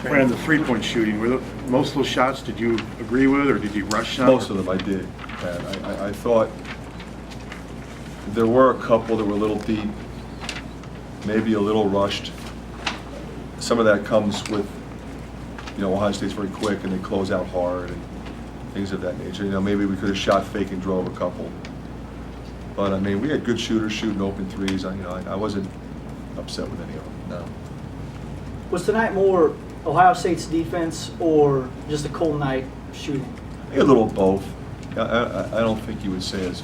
Brandon, the three-point shooting, most of those shots, did you agree with, or did you rush some? Most of them I did, Pat. I thought there were a couple that were a little deep, maybe a little rushed. Some of that comes with, Ohio State's very quick and they close out hard and things of that nature. Maybe we could have shot fake and drove a couple. But, we had good shooters shooting open threes. I wasn't upset with any of them, no. Was tonight more Ohio State's defense or just a cold night shooting? I think a little of both. I don't think you would say it's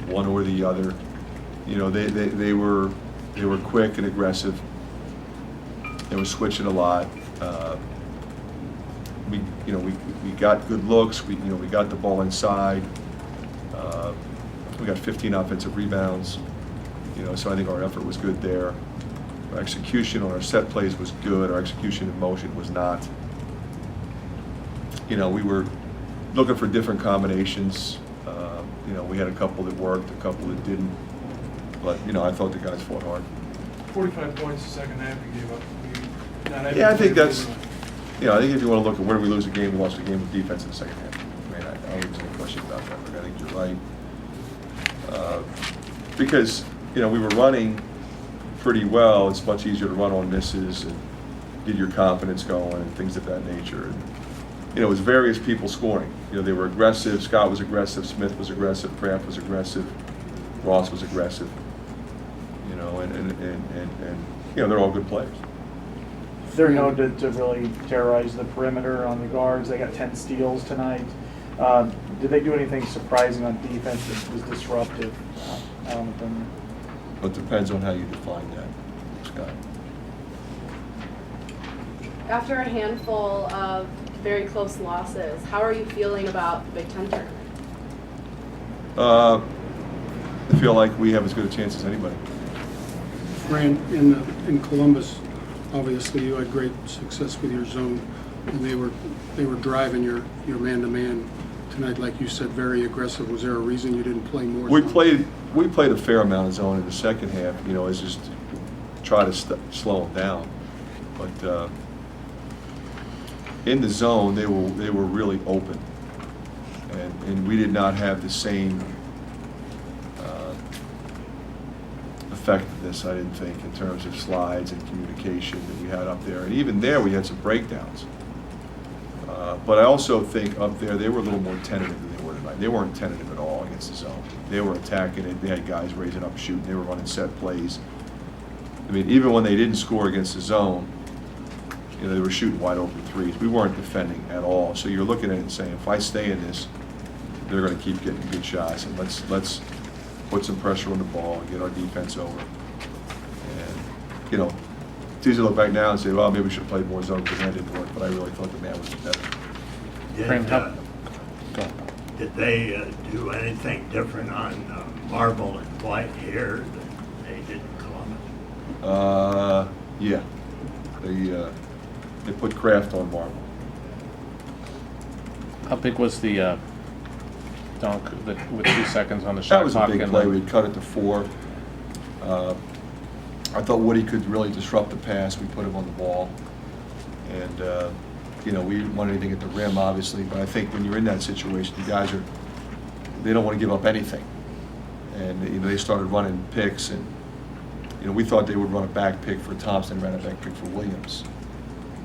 one or the other. They were quick and aggressive. They were switching a lot. We got good looks. We got the ball inside. We got 15 offensive rebounds. So I think our effort was good there. Our execution on our set plays was good. Our execution in motion was not. We were looking for different combinations. We had a couple that worked, a couple that didn't. But, I thought the guys fought hard. 45 points the second half you gave up. Yeah, I think that's, I think if you want to look at where we lose a game, we lost the game with defense in the second half. I don't think there's any question about that, but I think you're right. Because, we were running pretty well. It's much easier to run on misses and get your confidence going and things of that nature. And, it was various people scoring. They were aggressive. Scott was aggressive. Smith was aggressive. Kraft was aggressive. Ross was aggressive. And they're all good players. They're known to really terrorize the perimeter on the guards. They got 10 steals tonight. Did they do anything surprising on defense that was disruptive? It depends on how you define that, Scott. After a handful of very close losses, how are you feeling about the Big Ten tournament? I feel like we have as good a chance as anybody. Fran, in Columbus, obviously you had great success with your zone, and they were driving your man-to-man tonight, like you said, very aggressive. Was there a reason you didn't play more? We played a fair amount of zone in the second half. It's just try to slow them down. But in the zone, they were really open, and we did not have the same effectiveness, I didn't think, in terms of slides and communication that we had up there. And even there, we had some breakdowns. But I also think up there, they were a little more tentative than they were tonight. They weren't tentative at all against the zone. They were attacking it. They had guys raising up, shooting. They were running set plays. Even when they didn't score against the zone, they were shooting wide open threes. We weren't defending at all. So you're looking at it and saying, if I stay in this, they're going to keep getting good shots. And let's put some pressure on the ball and get our defense over. And, it's easy to look back now and say, well, maybe we should play more zone because that didn't work. But I really thought the man was better. Did they do anything different on Marble and White here than they did in Columbus? Yeah. They put Kraft on Marble. How big was the dunk with 2 seconds on the shot That was a clock? big play. We cut it to 4. I thought Woody could really disrupt the pass. We put him on the ball. And, we didn't want anything at the rim, obviously. But I think when you're in that situation, the guys they don't want to give up anything. And, they started running picks. And, we thought they would run a back pick for Thompson, ran a back pick for Williams.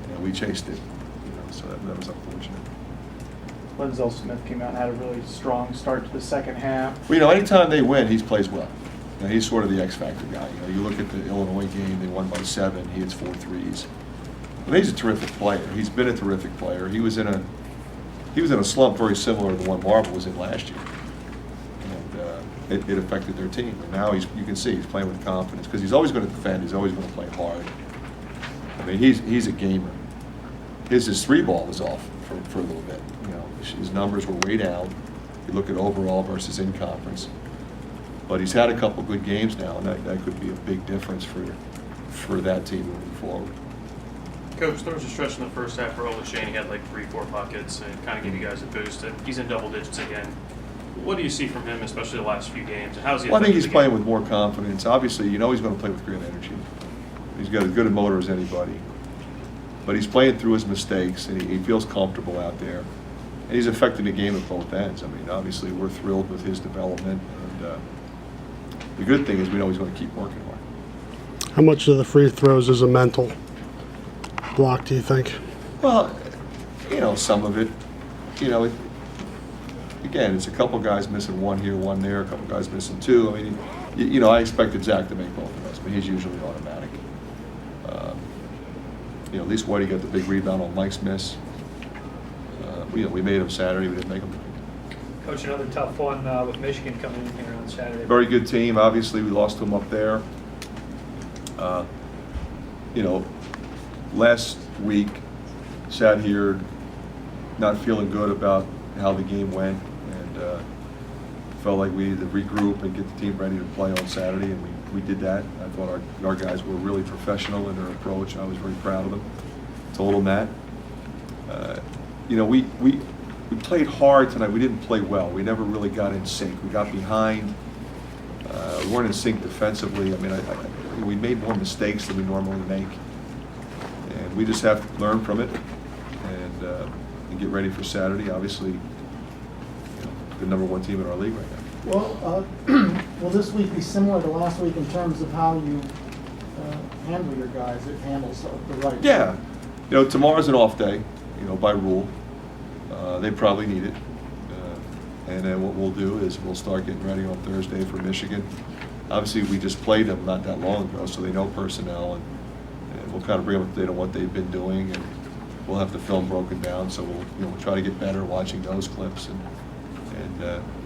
And we chased it. So that was unfortunate. Lenzel Smith came out and had a really strong start to the second half. Well, anytime they win, he plays well. He's sort of the X factor guy. You look at the Illinois game; they won by 7. He hits 4 threes. But he's a terrific player. He's been a terrific player. He was in a slump very similar to the one Marble was in last year, and it affected their team. And now you can see he's playing with confidence because he's always going to defend. He's always going to play hard. He's a gamer. His 3 ball was off for a little bit. His numbers were way down. You look at overall versus in conference. But he's had a couple good games now, and that could be a big difference for that team moving forward. Coach, there was a stretch in the first half where Olashane had like 3-4 buckets and kind of gave you guys a boost. And he's in double digits again. What do you see from him, especially the last few games? And how's he? Well, I think he's playing with more confidence. Obviously, he's going to play with great energy. He's got as good a motor as anybody. but he's playing through his mistakes, and he feels comfortable out there. And he's affecting the game at both ends. I mean, obviously, we're thrilled with his development. And the good thing is we know he's going to keep working hard. How much of the free throws is a mental block, do you think? Well, some of it. Again, it's a couple guys missing one here, one there, a couple guys missing two. I mean, I expected Zach to make both of those, but he's usually automatic. At least Whitey got the big rebound on Mike's miss. We made him Saturday, we didn't make him. Coach, another tough one with Michigan coming in here on Saturday. Very good team. Obviously, we lost to them up there. Last week, sat here not feeling good about how the game went, and felt like we needed to regroup and get the team ready to play on Saturday, and we did that. I thought our guys were really professional in their approach. I was very proud of them. Told them that. We played hard tonight. We didn't play well. We never really got in sync. We got behind. We weren't in sync defensively. I mean, we made more mistakes than we normally make. And we just have to learn from it and get ready for Saturday. Obviously, the #1 team in our league right now. Well, will this week be similar to last week in terms of how you handle your guys? It handles the right. Yeah. Tomorrow's an off day, by rule. They probably need it. And then what we'll do is we'll start getting ready on Thursday for Michigan. Obviously, we just played them not that long ago, so they know personnel, and we'll kind of bring them up to date on what they've been doing, and we'll have the film broken down, so we'll try to get better watching those clips and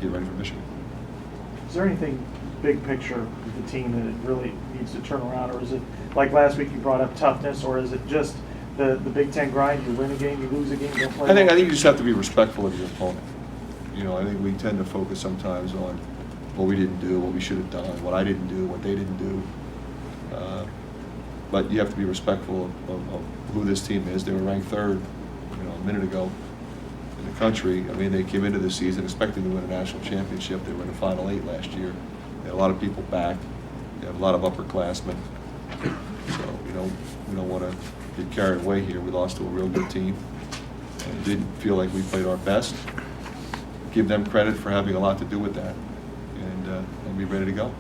get ready for Michigan. Is there anything big picture with the team that it really needs to turn around, or is it like last week you brought up toughness, or is it just the Big Ten grind? You win a game, you lose a game, you don't play. I think you just have to be respectful of your opponent. I think we tend to focus sometimes on what we didn't do, what we should have done, what I didn't do, what they didn't do. But you have to be respectful of who this team is. They were ranked 3rd, a minute ago in the country. I mean, they came into the season expecting to win a national championship. They were in the Final 8 last year. They had a lot of people back. They have a lot of upperclassmen. So, we don't want to get carried away here. We lost to a real good team and didn't feel like we played our best. Give them credit for having a lot to do with that, and be ready to go.